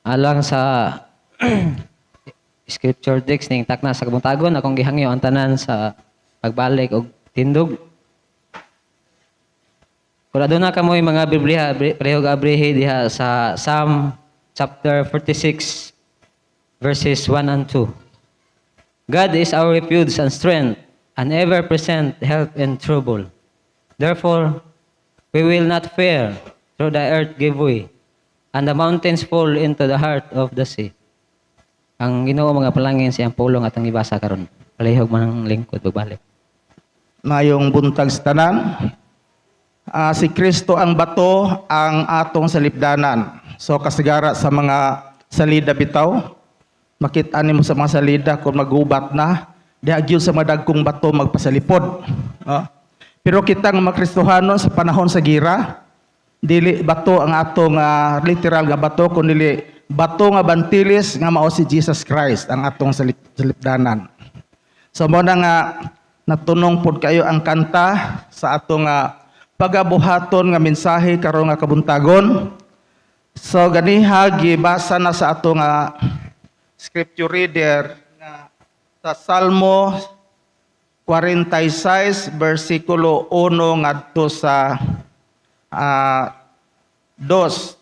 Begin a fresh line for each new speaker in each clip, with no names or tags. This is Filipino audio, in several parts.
Alang sa scripture text ning takna sa kabuntagon akong gihangyo ang tanan sa pagbalik og tindog. Kung aduna ka mo'y mga Biblia, pareho gabrihi diha sa Psalm chapter 46 verses 1 and 2. God is our refuge and strength, an ever-present help in trouble. Therefore, we will not fear, though the earth give way, and the mountains fall into the heart of the sea. Ang Ginoo mga palangin siyang pulong at ang ibasa karon. Palihog man ang lingkod pagbalik.
Mayong buntag sa tanan. Si Kristo ang bato ang atong salipdanan. So kasigara sa mga salida bitaw, makita nimo sa mga salida kung magubat na, diagyo sa madagkong bato magpasalipod. Pero kita nga mga Kristohanon sa panahon sa gira, dili bato ang atong literal nga bato, kundi bato nga bantilis nga mao si Jesus Christ ang atong salipdanan. So mo na nga natunong pod kayo ang kanta sa atong pagabuhaton nga mensahe karon nga kabuntagon. So ganiha gibasa na sa atong scripture reader nga sa Salmo 46 bersikulo 1 ngadto sa 2.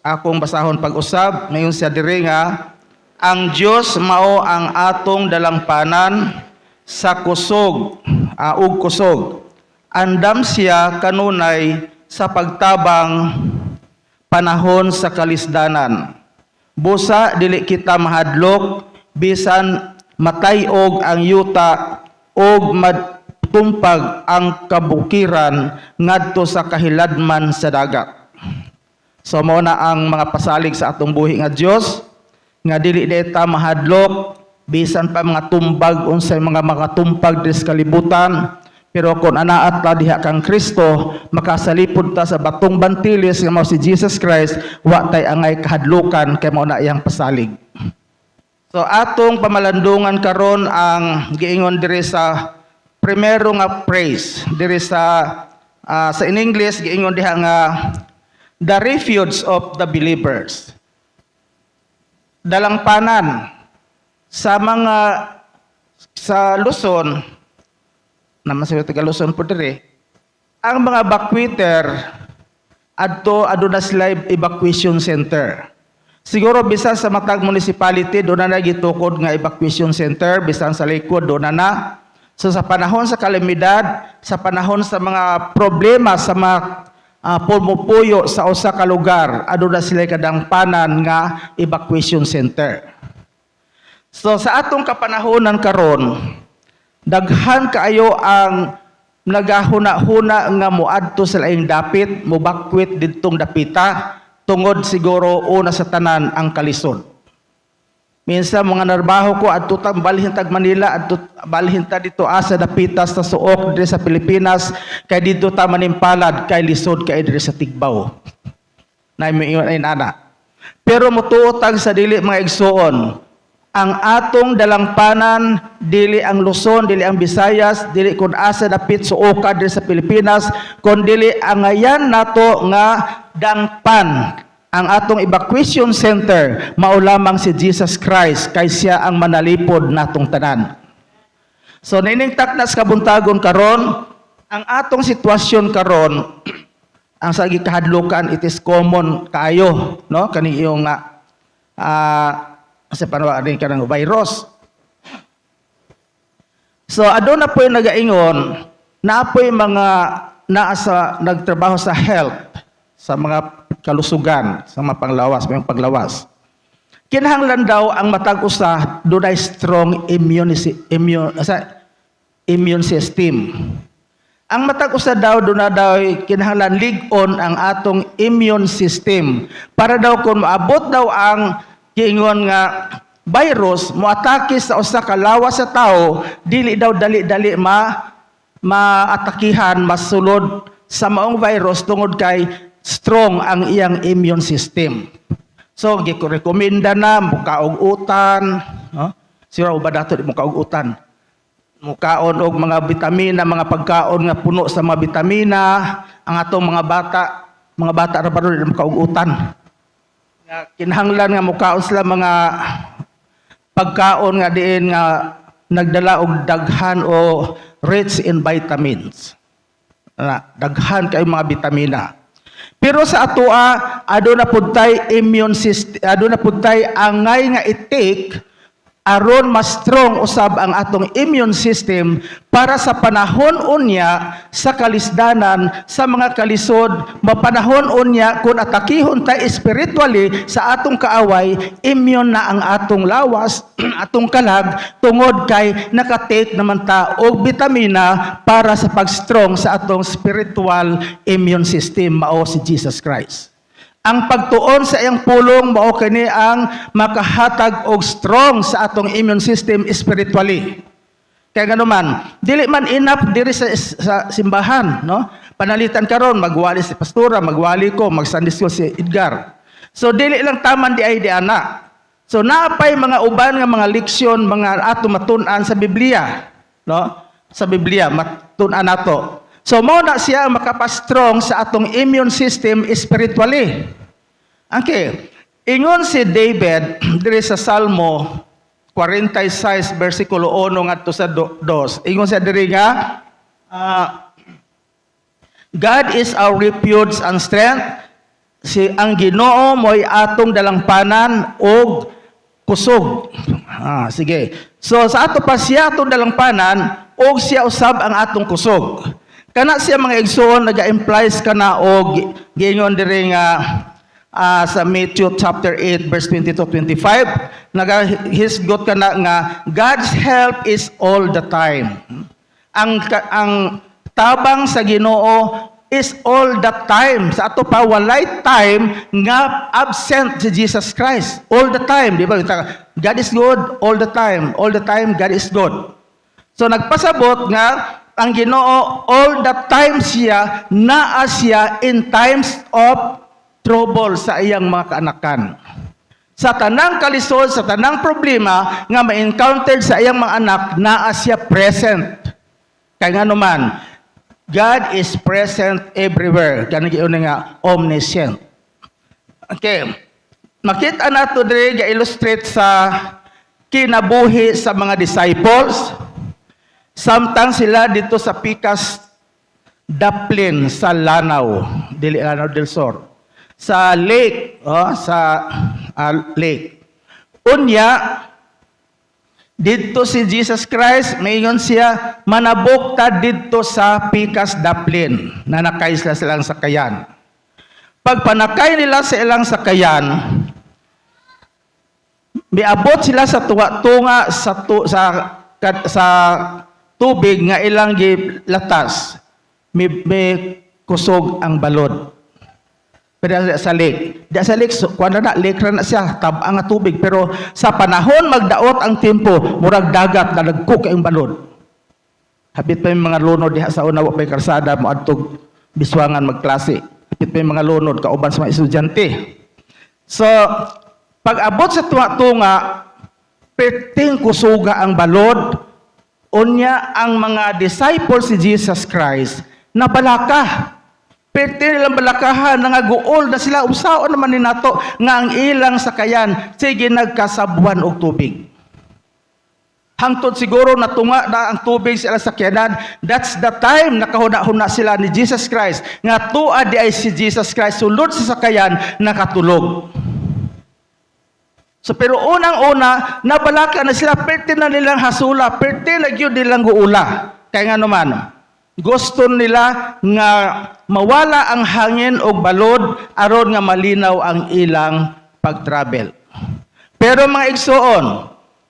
Akong basahon pag-usab mayon siya diri nga ang Dios mao ang atong dalangpanan sa kusog ug kusog. Andam siya kanunay sa pagtabang panahon sa kalisdanan. Busa dili kita mahadlok bisan matayog ang yuta og matumpag ang kabukiran ngadto sa kahiladman sa dagat. So mao na ang mga pasalig sa atong buhi nga Dios nga dili deta mahadlok bisan pa mga tumbag unsay mga tumpag dis kalibutan. Pero kung anaat ta diha kang Kristo, makasalipod ta sa batong bantilis nga mao si Jesus Christ, wa tay angay kahadlukan kay mao na iyang pasalig. So atong pamalandungan karon ang giingon diri sa primero nga praise diri sa in English giingon diha nga the refuge of the believers. Dalangpanan sa mga sa Luzon naman sa Tagaluson po diri, ang mga backwater aduna sila evacuation center. Siguro bisan sa matag municipality doon na gitukod nga evacuation center, bisan sa likod doon na. So sa panahon sa kalamidad, sa panahon sa mga problema sa mga pumupuyo sa usa ka lugar, aduna sila kadangpanan nga evacuation center. So sa atong kapanahonan karon, daghan kaayo ang nagahuna-huna nga moadto sa laing dapit, mobakwit didtong dapita, tungod siguro una sa tanan ang kalisod. Minsan mga narbaho ko adto ta balhin tag Manila, adto balhin ta dito sa dapita sa Suok diri sa Pilipinas, kay dito ta manimpalad kay lisod kay diri sa Tigbaw. Nay miingon ay nana. Pero motuotag sa dili mga igsoon, ang atong dalangpanan dili ang Luzon, dili ang Visayas, dili kun asa dapit Suoka diri sa Pilipinas, kun dili ang ngayan nato nga dangpan. Ang atong evacuation center mao lamang si Jesus Christ, kay siya ang manalipod natong tanan. So nining taknas kabuntagon karon, ang atong sitwasyon karon ang sa gikahadlukan, it is common kaayo, no, kani iyong sa panahon din ka ng virus. So aduna po yung nagaingon na po yung mga nagtrabaho sa health, sa mga kalusugan, sa mga panglawas, mga paglawas. Kinahanglan daw ang matag usa dunay strong immune system. Ang matag usa daw duna daw kinahanglan lig-on ang atong immune system para daw kung maabot daw ang giingon nga virus moatake sa usa ka lawas sa tao, dili daw dali-dali maatakihan, masulod sa maong virus tungod kay strong ang iyang immune system. So giko-rekomenda na mukaog utan, no? Sira ba dato di mukaog utan? Mukaon og mga bitamina, mga pagkaon nga puno sa mga bitamina, ang atong mga bata ra ba rin mukaog utan. kinahanglan nga mukaon sila mga pagkaon nga diin nga nagdala og daghan o rich in vitamins. Daghan kay mga bitamina. Pero sa atoa aduna pud tay immune system, aduna pud tay angay nga i-take aron mas strong usab ang atong immune system para sa panahon unya sa kalisdanan, sa mga kalisod, mapanahon unya kung atakihon tayo spiritually sa atong kaaway, immune na ang atong lawas, atong kalag, tungod kay nakatake naman ta og bitamina para sa pag-strong sa atong spiritual immune system, mao si Jesus Christ. Ang pagtuon sa iyang pulong mao kini ang makahatag og strong sa atong immune system spiritually. Kaya ganuman, dili man enough diri sa simbahan, no? Panalitan karon magwali si pastora, magwali ko, mag-Sunday school si Edgar. So dili lang taman di ay di ana. So naapay mga uban nga mga leksyon mga ato matun-an sa Biblia, no? Sa Biblia matun-an nato. So mao na siya makapastrong sa atong immune system spiritually. Okay. Ingon si David diri sa Salmo 46 versikulo 1 ngadto sa 2. Ingon siya diri nga God is our refuge and strength. Ang Ginoo mo'y atong dalangpanan og kusog. Sige. So sa ato pa siya atong dalangpanan og siya usab ang atong kusog. Kana siya mga igsoon naga-implies kana og giingon diri nga sa Matthew chapter 8 verse 22-25 nagahisgot kana nga God's help is all the time. Ang tabang sa Ginoo is all the time. Sa ato pa walay time nga absent si Jesus Christ. All the time, di ba? God is good all the time. All the time God is good. So nagpasabot nga ang Ginoo all the time siya naa siya in times of trouble sa iyang mga kaanakan. Sa tanang kalisod, sa tanang problema nga ma-encountered sa iyang mga anak, naa siya present. Kaya nga naman, God is present everywhere. Ganun yun nga, omniscient. Okay. Makita nato diri ga-illustrate sa kinabuhi sa mga disciples. Samtang sila dito sa Pikas Daplin sa Lanao, dili Lanao del Sur. Sa lake, lake. Unya, dito si Jesus Christ, mayon siya, manabok ta dito sa Pikas Daplin, na nakay sila silang sakayan. Pag panakay nila sa ilang sakayan, miabot sila sa tunga sa tubig nga ilang gilatas, may kusog ang balod. Pero sa lake. Di sa lake, kuwan na, lake na siya, tabang nga tubig. Pero sa panahon magdaot ang tempo, murag dagat na nagcook ang balod. Hapit pa yung mga lunod diha sa una, pa'y karsada, mo adtog biswangan magklase. Hapit pa yung mga lunod, kauban sa mga estudyante. So, pag abot sa tunga, perting kusuga ang balod, unya ang mga disciples si Jesus Christ, nabalaka. Pwede nilang balakahan, nangaguol na sila, usaon naman ni nato, nga ang ilang sakayan, sige nagkasabuan og tubig. Hangtod siguro natunga na ang tubig sa ilang sakyanan, that's the time nakahuna-huna sila ni Jesus Christ, nga tuad di ay si Jesus Christ, sulod sa sakayan, nakatulog. So pero unang-una, nabalaka na sila, pwede na nilang hasula, pwede na yun nilang guula. Kaya nga naman, gusto nila nga mawala ang hangin o balod aron nga malinaw ang ilang pag-travel. Pero mga igsoon,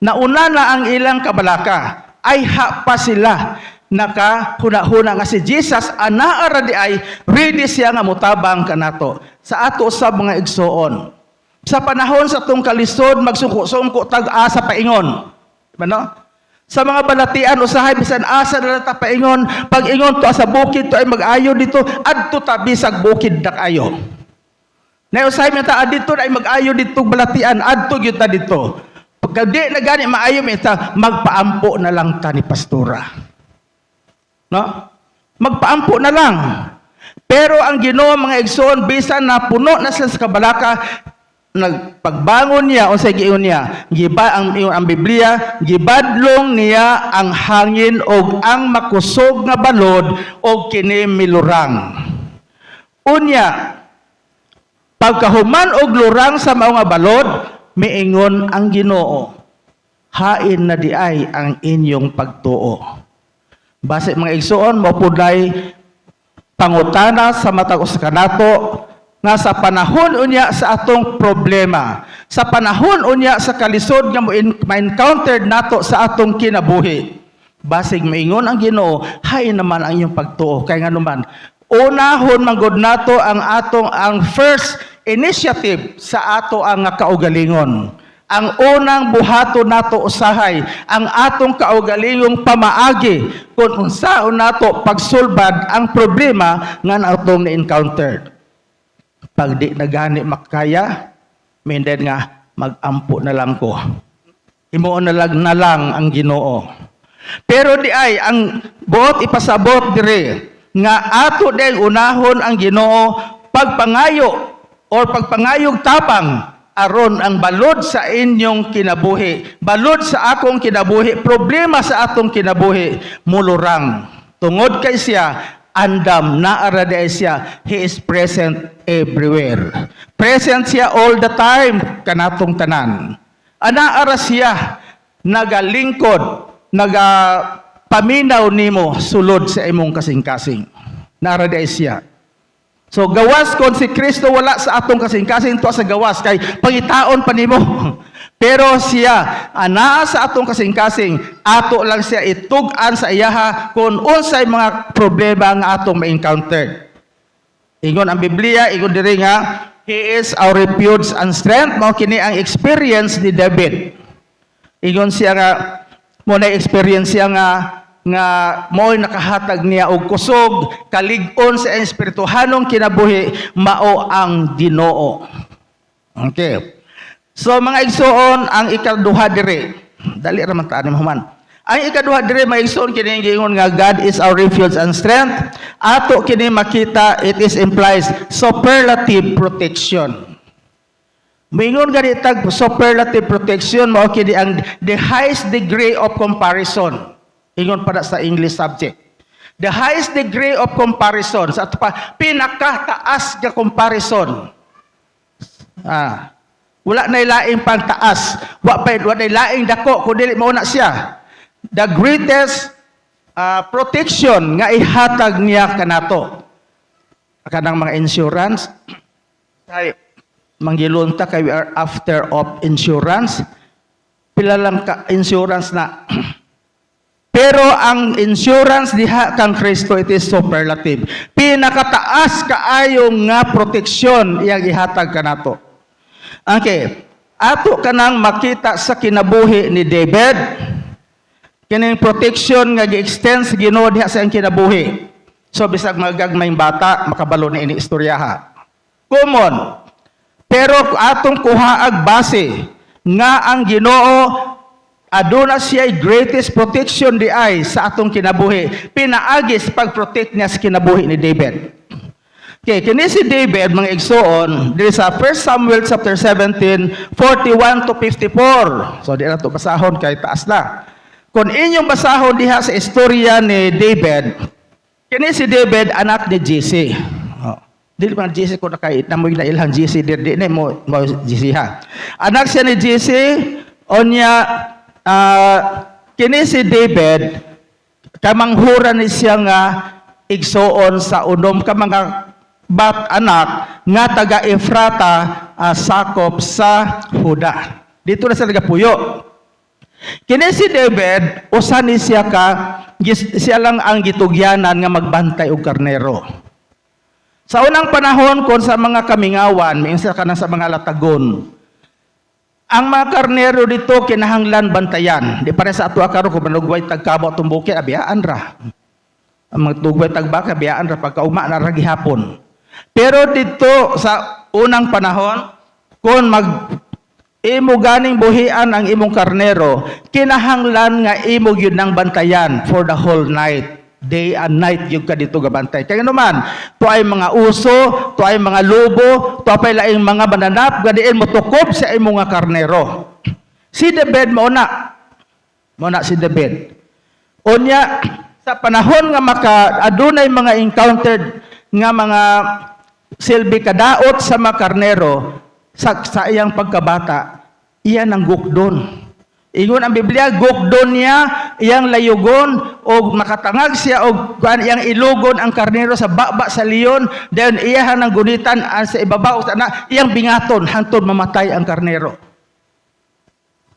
nauna na ang ilang kabalaka, ay pa sila nakahuna-huna nga si Jesus anaara di ay ready siya nga mutabang kanato sa ato usab mga igsoon. Sa panahon sa tong kalisod magsungko-sungko tag-asa paingon. Diba no? Sa mga balatian usahay bisan asa na ta paingon, pag ingon to sa bukid to ay mag-ayo dito, adto ta bisag bukid dak ayo. Na usahay man ta adto ay mag-ayo dito balatian, adto gyud ta dito. Pag di na gani maayo ta, magpaampo na lang ta ni pastora. No? Magpaampo na lang. Pero ang Ginoo mga igsoon bisan na puno na sila sa kabalaka, nagpagbangon niya o sa giingon niya, ang Biblia, gibadlong niya ang hangin o ang makusog nga balod o kini milurang. Unya, pagkahuman og lurang sa mao nga balod, miingon ang Ginoo, hain na di ay ang inyong pagtuo. Base mga igsoon, maupunay pangutana sa matag usa kanato nga sa panahon unya sa atong problema, sa panahon unya sa kalisod nga ma-encountered nato sa atong kinabuhi. Basig maingon ang Ginoo, hain naman ang inyong pagtuo. Kaya nga naman, unahon manggod nato ang first initiative sa ato ang kaugalingon. Ang unang buhato nato usahay ang atong kaugalingong pamaagi kung unsaon nato pagsulbad ang problema nga atong na-encountered. Pag di na gani makaya, mindan nga magampo na lang ko. Himuon na lang ang Ginoo. Pero di ay ang buot ipasabot dire nga ato din unahon ang Ginoo pagpangayo or pagpangayog tapang aron ang balod sa inyong kinabuhi, balod sa akong kinabuhi, problema sa atong kinabuhi, mulurang. Tungod kay siya, andam, naara di siya, He is present everywhere. Present siya all the time, kanatong tanan. Anaara siya, nagalingkod, nagapaminaw nimo sulod sa imong kasing-kasing. Naara di siya. So gawas kon si Kristo wala sa atong kasing-kasing to sa gawas kay pangitaon pa nimo. Pero siya anaa sa atong kasing-kasing, ato lang siya itug-an sa iyaha kung unsay mga problema nga atong ma-encounter. Ingon ang Biblia, ingon diri nga He is our refuge and strength. Mao kini ang experience ni David. Ingon siya nga mo na experience siya nga mo'y nakahatag niya og kusog, kalig-on sa espirituhanong kinabuhi, mao ang Ginoo. Okay. So mga igsoon, ang ikaduha dire, dali ra man taan man. Ang ikaduha dire mga igsoon kini giingon nga God is our refuge and strength. Ato kini makita, it is implies superlative protection. Mingon gani tag superlative protection mao kini ang the highest degree of comparison. Ingon para sa English subject. The highest degree of comparison. Sa ato pa, pinakataas nga comparison. Wala na ilaing pangtaas. Wala na ilaing dako, kundi mauna siya. The greatest protection nga ihatag niya kanato. Kanang mga insurance, kay manggilunta kay we are after of insurance. Pila lang ka insurance na pero ang insurance diha kang Kristo, it is superlative. Pinakataas kaayong nga proteksyon iyang ihatag kanato. Okay. Ato kanang makita sa kinabuhi ni David, kining protection nga gi-extend sa Ginoo diha sa iyang kinabuhi. So bisag magagmayng bata makabalo ni ini istoryaha. Common. Pero atong kuhaag base nga ang Ginoo aduna siya greatest protection di ay sa atong kinabuhi. Pinaagis pag-protect niya sa kinabuhi ni David. Okay, kini si David, mga igsoon, diri sa 1 Samuel chapter 17, 41 to 54. So, di na ito basahon kay taas na. Kung inyong basahon diha sa istorya ni David, kini si David, anak ni Jesse. Dili man Jesse ko nakait na mo na ilhang Jesse, di na mo Jesse ha. Anak siya ni Jesse, onya, kini si David kamanghuran ni siya nga igsoon sa unom ka mga anak nga taga Efrata sakop sa Huda. Dito na sa nagapuyo. Kini si David usa ni siya siya lang ang gitugyanan nga magbantay og karnero. Sa unang panahon kon sa mga kamingawan, minsan ka na sa mga latagon. Ang mga karnero dito kinahanglan bantayan. Di pare sa ato akaro kung manugway tagkabo tumbuki abiyaan ra. Ang mga tugway tagbaka abiyaan ra pagkauma na ra gihapon. Pero dito sa unang panahon kung imo ganing buhian ang imong karnero, kinahanglan nga imo gyud nang bantayan for the whole night. day and night yung ka dito gabantay. Kaya naman, to ay mga uso, to ay mga lobo, to ay laing mga mananap, gadiin mo tukob sa imong nga karnero. Si David mauna si David. Unya, sa panahon nga adunay mga encountered nga mga silbi kadaot sa mga karnero, sa iyang pagkabata, iyan ang gukdon. Ingon ang Biblia, gukdon niya, iyang layugon, o makatangag siya, o iyang ilugon ang karnero sa baba sa leon, then iyahan ang gunitan sa ibabaw, iyang bingaton, hantod mamatay ang karnero.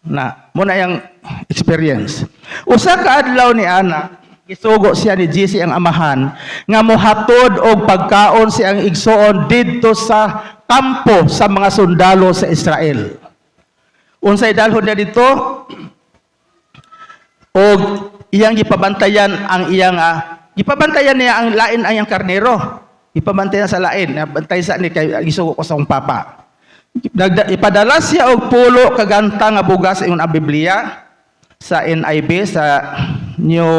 Muna iyang experience. Usa ka adlaw ni Ana, isugo siya ni Jesse ang amahan, nga mohatod og pagkaon siyang igsuon didto sa kampo sa mga sundalo sa Israel. Unsay dalhon niya dito, o iyang gipabantayan ang iyang gipabantayan niya ang lain ang iyang karnero. Gipabantayan sa lain, bantay sa ni kay isugo ko sa akong papa. Ipadala siya og pulo ka ganta nga bugas ingon ang Biblia sa NIV, sa New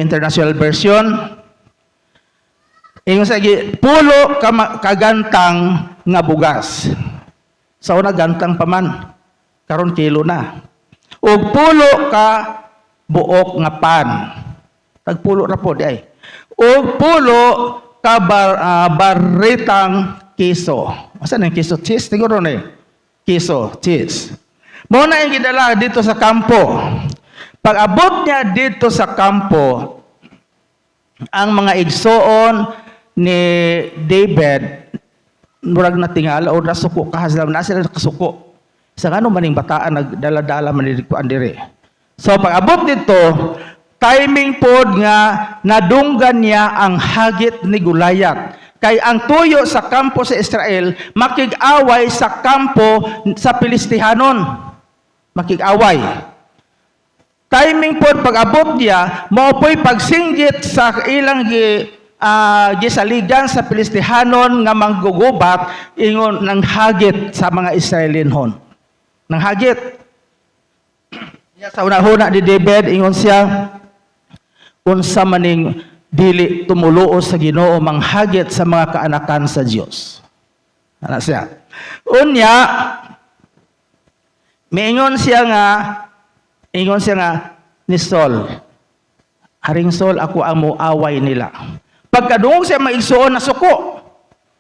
International Version. Ingon sa pulo ka gantang nga bugas. Sa una gantang paman, karon kilo na. Og pulo ka buok nga pan. Tagpulo ra po di ay. Og pulo ka baritang kiso. Asa nang kiso? Cheese siguro ni. Kiso, cheese. Mo na yung gidala dito sa kampo. Pag abot niya dito sa kampo, ang mga igsoon ni David, murag na tingala o nasuko kahaslam na sila nakasuko. Sa ano maning bataan nagdala-dala manidikuan dire. So pag abot dito, timing pod nga nadunggan niya ang hagit ni Goliath. Kay ang tuyo sa kampo sa Israel makig-away sa kampo sa Pilistihanon. Makig-away. Timing pod pag abot niya, maopoy pagsinggit sa ilang gisaligan sa Pilistihanon nga manggugubat ingon ng hagit sa mga Israelinhon. Nang hagit. Sa una-una ni David ingon siya, unsa maning dili tumuluo sa Ginoo manghagit sa mga kaanakan sa Dios. Ana siya. Unya ingon siya nga ni Saul, Haring Saul, ako ang muaway nila. Pagkadungog siya maigsuon na suko,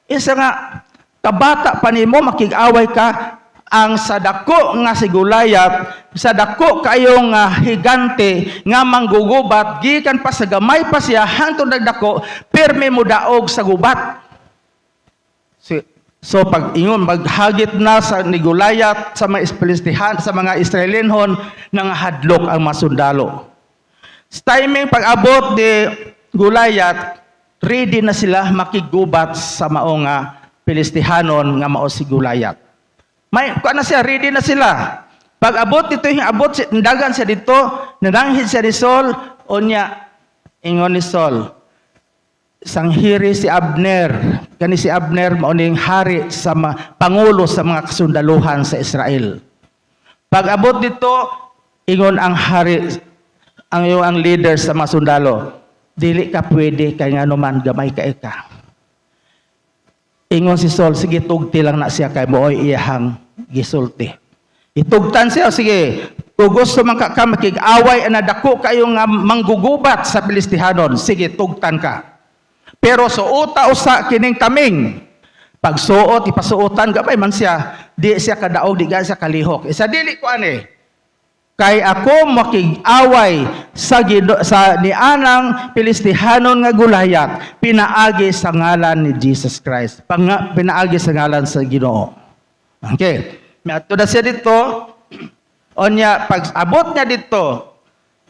isa nga, kabata pa nimo makig-away ka, ang sadako nga si Goliath, sadako kayong higante nga manggugubat, gikan pa sa gamay pa siya, hantod nagdako, pirmi mo daog sa gubat. So pag ingon, maghagit na sa ni Goliath sa mga Pilistihan, sa mga Israelinhon, nang hadlok ang masundalo. Timing pag-abot ni Goliath, ready na sila makigubat sa maong Pilistihanon nga mao si Goliath. May kuan na siya, ready na sila. Pag abot dito yung abot, ndagan siya dito, nananghid siya ni Saul, unya ingon ni Saul, sanghiri si Abner, kani si Abner mao ning hari sa pangulo sa mga kasundaluhan sa Israel. Pag abot dito, ingon ang hari, ang leader sa mga sundalo, dili ka pwede kay nga naman gamay ka ika. Ingon si Saul, sige tugti lang na siya kay mooy iyahang gisulti. Itugtan siya, sige, kung gusto man ka makig-away na dako kayong manggugubat sa Pilistihanon, sige tugtan ka. Pero suota usa kining taming. Pag suot, ipasuotan gamay man siya, di siya kadaog, di siya kalihok. Isa dili ko ani. Kay ako makig-away sa ni anang Pilistihanon nga Goliath, pinaagi sa ngalan ni Jesus Christ. Pinaagi sa ngalan sa Ginoo. Okay. Miadto na siya dito. Onya pag abot niya dito,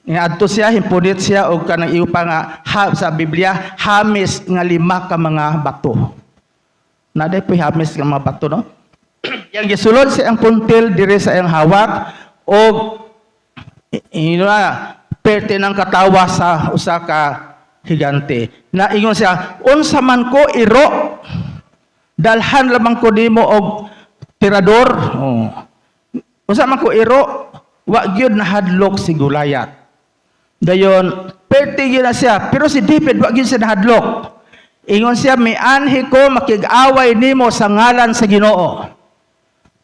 niadto siya, himpunit siya og kanang iyo pa nga sa Biblia, hamis nga 5 ka mga bato. Naday po hamis nga mga bato, no? Yang gisulod siya ang puntil dire sa iyang hawak og perte ng katawa sa usa ka higante. Na ingon siya, unsa man ko iro, dalhan lamang ko nimo og tirador. Unsa man ko iro, wa gyud nahadlok si Goliath. Dayon perti gyud na siya, pero si David wa gyud siya nahadlok. Ingon siya, mianhi ko makig-away nimo sa ngalan sa Ginoo.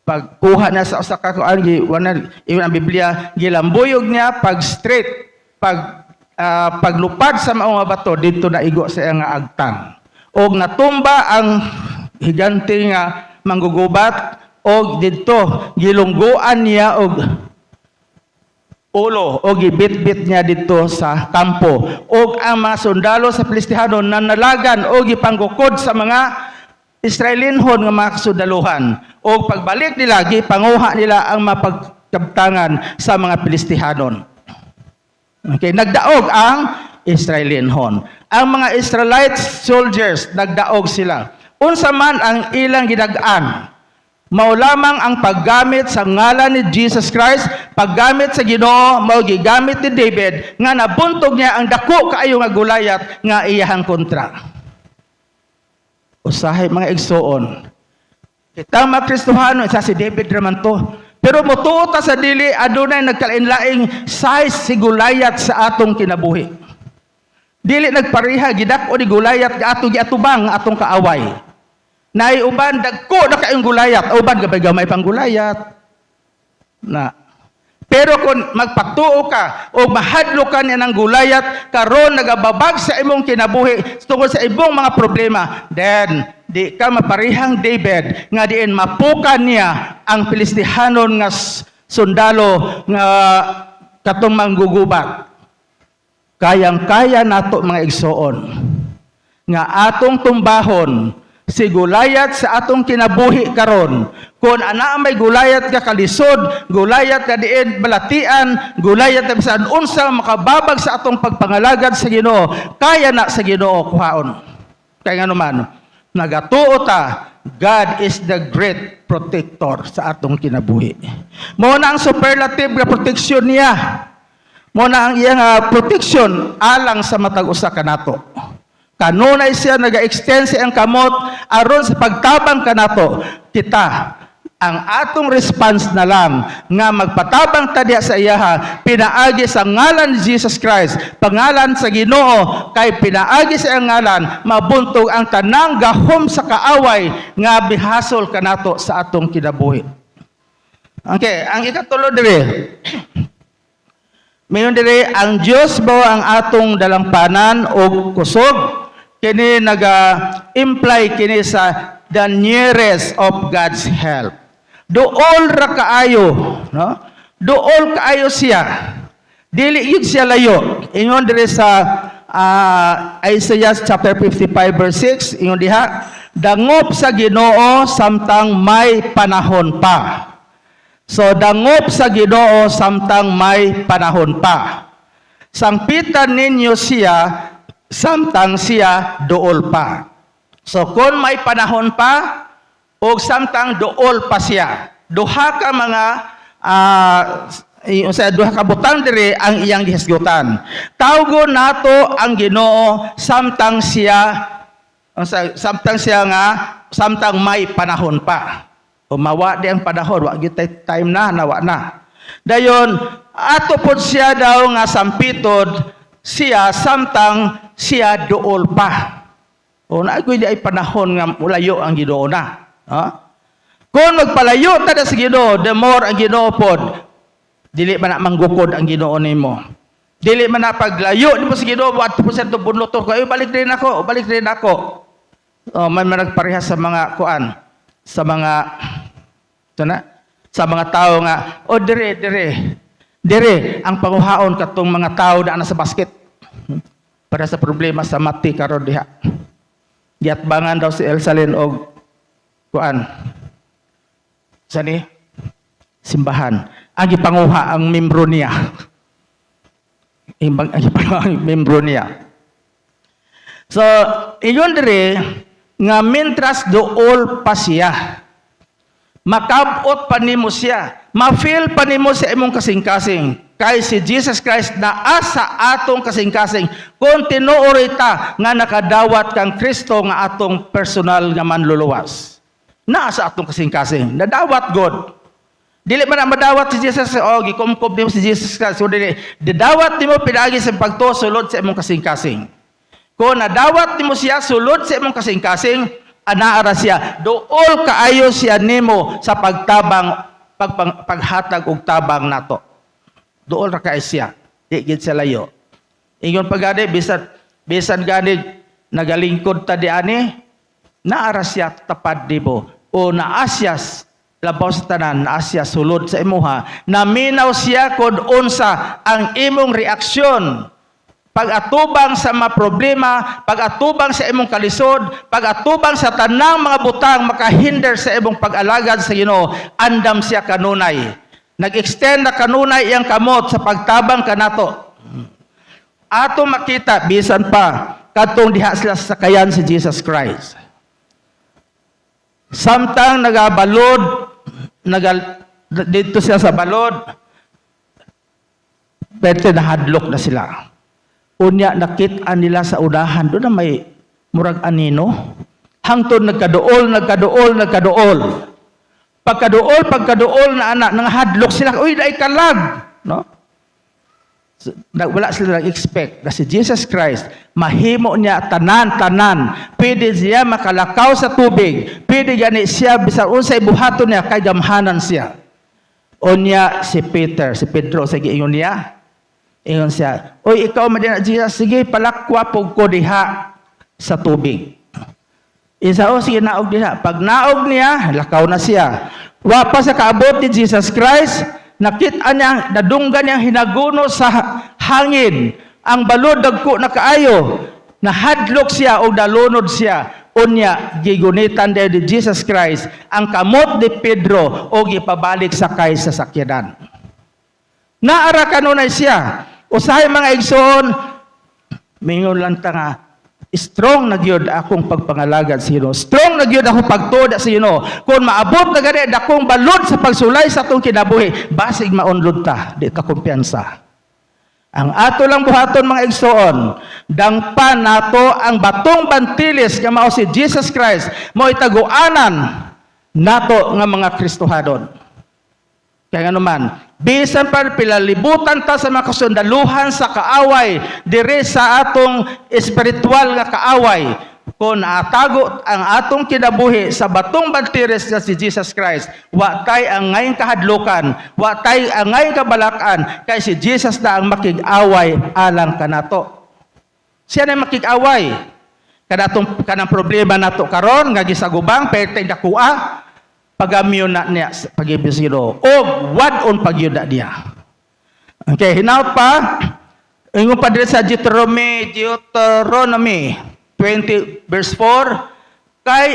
Pagkuha niya sa usa ka kuan ingon ang Biblia, gilambuyog niya pag straight, paglupad sa mga bato dito na igo sa iyang agtang. Og natumba ang higante nga manggugubat, og dito gilungguan niya og ulo o gibit-bit niya dito sa kampo. Og ang mga sundalo sa Pilistihano nanalagan o gipanggukod sa mga Israelinhon nga mga kasundaluhan. O pagbalik nila, gipanguha nila ang mapagkabtangan sa mga Pilistihanon. Okay, nagdaog ang Israelinhon. Ang mga Israelite soldiers, nagdaog sila. Unsa man ang ilang gidag-an, mao lamang ang paggamit sa ngalan ni Jesus Christ, paggamit sa Ginoo, mao gigamit ni David nga nabuntog niya ang dako kaayo nga Goliath nga iyahang kontra. Usahay mga igsoon, kitang mga Kristohano, isa si David raman to. Pero mutuo ta sa dili, adunay nagkalain-laing size si Goliath sa atong kinabuhi. Dili nagpareha, gidako ni Goliath nga atong giatubang nga atong kaaway. Nay uban dagko na kayong Goliath, uban gamay pang Goliath. Na. Pero kung magpagtuo ka o mahadlo ka niya ng Goliath, karon nagababag sa imong kinabuhi tungkol sa imong mga problema, then di ka maparihang David nga diin mapukan niya ang Pilistihanon nga sundalo nga katong manggugubat. Kayang-kaya nato mga igsoon nga atong tumbahon si Goliath sa atong kinabuhi karon. Kung ana may Goliath ka kalisod, Goliath ka diin balatian, Goliath ka saan unsa makababag sa atong pagpangalagad sa Ginoo, kaya na sa Ginoo kuhaon. Kaya nga naman, nagatuo ta, God is the great protector sa atong kinabuhi. Mao na ang superlative nga protection niya. Mao na ang iyang protection alang sa matag usa kanato. Kanunay siya naga-extend siya ang kamot aron sa pagtabang kanato. Kita ang atong response na lang nga magpatabang ta diha sa iyaha, pinaagi sa ngalan ni Jesus Christ, pangalan sa Ginoo, kay pinaagi sa iyang ngalan, mabuntog ang tanang gahom sa kaaway nga bihasol kanato sa atong kinabuhi. Okay, ang ikatulo diri. Mayon diri ang Dios bao ang atong dalampanan o kusog, kini naga-imply kini sa the nearest of God's help. Dool ra kaayo, no? Dool kaayo siya. Dili yun siya layo. Ingon diri sa Isaiah chapter 55 verse 6, ingon diha, dangop sa Ginoo samtang may panahon pa. So dangop sa Ginoo samtang may panahon pa. Sangpitan ninyo siya samtang siya dool pa. So kung may panahon pa o samtang dool pa siya, duha ka mga duha ka butang diri ang iyang gihisgutan. Tawgon nato ang Ginoo samtang siya nga samtang may panahon pa. Umawa di ang panahon, wa gyud time na nawa na. Dayon ato pod siya daw nga sampitod siya samtang siya dool pa. O naagkoy di ay panahon nga mulayo ang Ginoo na. Kung magpalayo ta sa Ginoo, the more ang Ginoo pod, dili man na manggukod ang Ginoo nimo. Dili man na paglayo nimo sa Ginoo, 1% bunlotor ko, balik rin ako, balik rin ako. May managpareha sa mga kuan, sa mga sa mga tao nga, dire ang panguhaon katong mga tao na nasa basket. Para sa problema sa mati karon diha. Giatbangan daw si Elsalin og kuan. Sani simbahan. Ang gipanguha ang membro niya. Ang membro niya. So, iyon dire nga mintras dool pa siya. Makabot pa nimo siya. Ma-feel pa nimo sa imong kasing-kasing. Kay si Jesus Christ na asa atong kasing-kasing. Kung tinuoy ta nga nakadawat kang Kristo nga atong personal nga manluluwas. Na sa atong kasing-kasing. Nadawat God. Dili man na madawat si Jesus, o gikumkum nimo si Jesus Christ. So dili didawat nimo pinaagi sa pagtuo sulod sa imong kasing-kasing. Kung nadawat nimo siya sulod sa imong kasing-kasing, anaara siya, dool kaayo siya nimo sa pagtabang paghatag og tabang nato. Dool ra kaayo siya. Di gid sa layo. Ingon pagani bisan gani nagalingkod ta di ani, naara siya tapad nimo o naasyas labaw sa tanan, naasya sulod sa imuha, naminaw siya kung unsa ang imong reaksyon pag-atubang sa mga problema, pag-atubang sa imong kalisod, pag-atubang sa tanang mga butang makahinder sa imong pag-alagad sa Ginoo, andam siya kanunay. Nag-extend na kanunay iyang kamot sa pagtabang kanato. Ato makita bisan pa kadtong diha sila sa sakayan si Jesus Christ. Samtang nagabalod, dito siya sa balod, pero nahadlok na sila. Unya nakit-an nila sa udahan, doon na may murag anino. Hangtod nagkaduol. Pagkaduol na anak, nangahadlok sila, uy, daay kalag. No? So, wala sila nag-expect na si Jesus Christ, mahimo niya tanan. Pwede siya makalakaw sa tubig. Pwede gani siya, bisan unsay buhaton niya, kay gamhanan siya. Unya si Pedro, sige ingon niya. Ingon siya, oy, ikaw madina Jesus, sige, palakwa po ko diha sa tubig. Isa o, sige, naog diha. Pag naog niya, lakaw na siya. Wapa sa kaabot ni Jesus Christ, nakita niya, nadunggan niyang hinaguno sa hangin. Ang balod dagko na kaayo, nahadlok siya o dalunod siya. Unya, gigunitan din ni Jesus Christ, ang kamot ni Pedro o gipabalik sakay sa sakyanan. Naara kanunay siya. Usahay mga igsoon, mingon lang ta nga, strong na gyud akong pagpangalagad sa Ginoo. Strong na gyud akong pagtuda sa Ginoo. Kung maabot na gani dakong balod sa pagsulay sa atong kinabuhi, basig maunlod ta, di ta kumpiyansa. Ang ato lang buhaton mga igsoon, dangpa nato ang batong bantilis nga mao si Jesus Christ, mo itaguanan nato nga mga Kristohanon. Kaya nga naman, bisan pa pilalibutan ta sa mga kasundaluhan sa kaaway, dire sa atong espiritual nga kaaway, kung naatago ang atong kinabuhi sa batong bantiris na si Jesus Christ, wa tay ang ngayong kahadlukan, wa tay ang ngayong kabalakan, kay si Jesus na ang makig-away alang kanato. Siya na makig-away. Kanang problema nato karon nga gisagubang, pertay dakua, pagamyo na niya pag-ibig sa Ginoo o wadon pagyuda niya. Okay, hinaut pa ingon pa diri sa Deuteronomy 20 verse 4, kay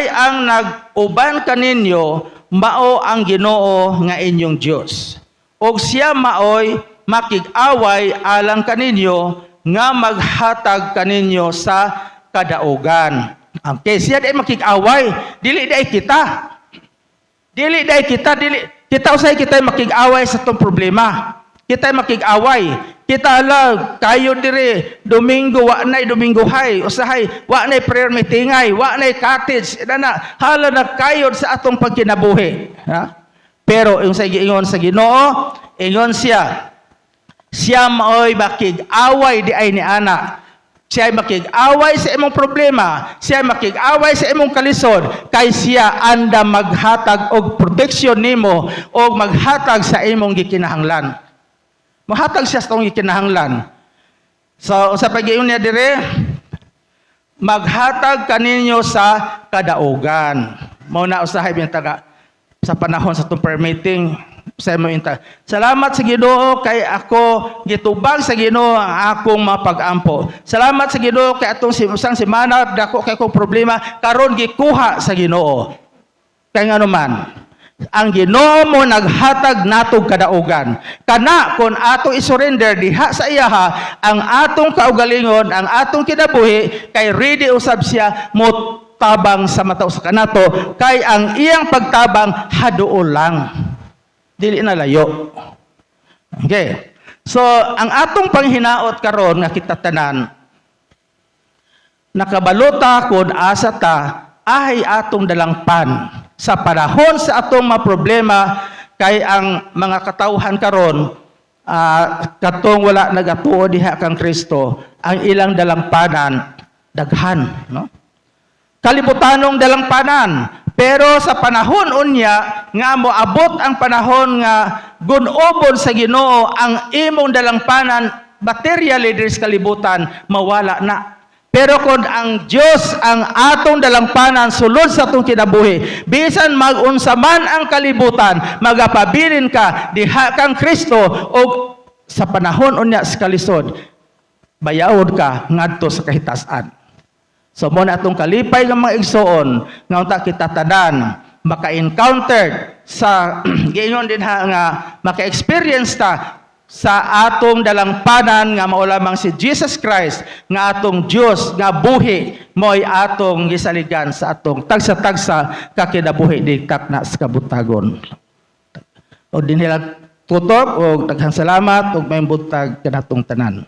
ang nag-uban kaninyo mao ang Ginoo nga inyong Dios. Og siya maoy makig-away alang kaninyo nga maghatag kaninyo sa kadaugan. Okay, siya day makig-away, dili day kita. Kita usay kita makig-away sa tong problema. Kita makig-away. Kita lang kayo dire Domingo wa nay Domingohay, usahay wa nay prayer meetingay, wa nay cottage, hala na kayo sa atong pagkinabuhi, ha? Pero yung sa giingon sa Ginoo, ingon siya maoy makig-away di ay ni ana. Siya ay makig-away sa imong problema, siya ay makig-away sa imong kalisod, kay siya anda maghatag og proteksyon nimo o maghatag sa imong gikinahanglan. Maghatag siya sa imong gikinahanglan. So, sa pag-iyon niya dire, maghatag kaninyo sa kadaugan. Mao na usahay biyang taga sa panahon sa itong prayer meeting, sa mo inta. Salamat sa Ginoo kay ako gitubag sa Ginoo ang akong mapag-ampo. Salamat sa Ginoo kay atong usang semana dako kay kong problema karon gikuha sa Ginoo. Kay ngano man, ang Ginoo mo naghatag natog kadaugan. Kana kun ato i-surrender diha sa iyaha ang atong kaugalingon, ang atong kinabuhi, kay ready usab siya mo tabang sa mataw sa kanato, kay ang iyang pagtabang haduol lang. Dili na layo. Okay. So, ang atong panghinaot karon nga kita tanan, nakabalota kung asa ta ahay atong dalangpan sa panahon sa atong mga problema kay ang mga katawhan karon katong wala nagatuo diha kang Kristo, ang ilang dalangpanan daghan, no? Kalibutanong dalangpanan. Pero sa panahon unya nga moabot ang panahon nga gun-obon sa Ginoo ang imong dalangpanan materially diri sa kalibutan mawala na. Pero kung ang Dios ang atong dalangpanan sulod sa atong kinabuhi, bisan mag-unsa man ang kalibutan, magapabilin ka diha kang Kristo o sa panahon unya sa kalisod, bayawod ka ngadto sa kahitasan. So mo na atong kalipay ng mga igsoon nga unta kita tanan maka-encounter sa giingon din nga maka-experience ta sa atong dalangpanan nga mao lamang si Jesus Christ nga atong Dios nga buhi mo'y atong gisaligan sa atong tagsa-tagsa kakinabuhi diktak na sa kabutagon. O dinhilag tutok o daghang salamat ug may buntag kanatong tanan.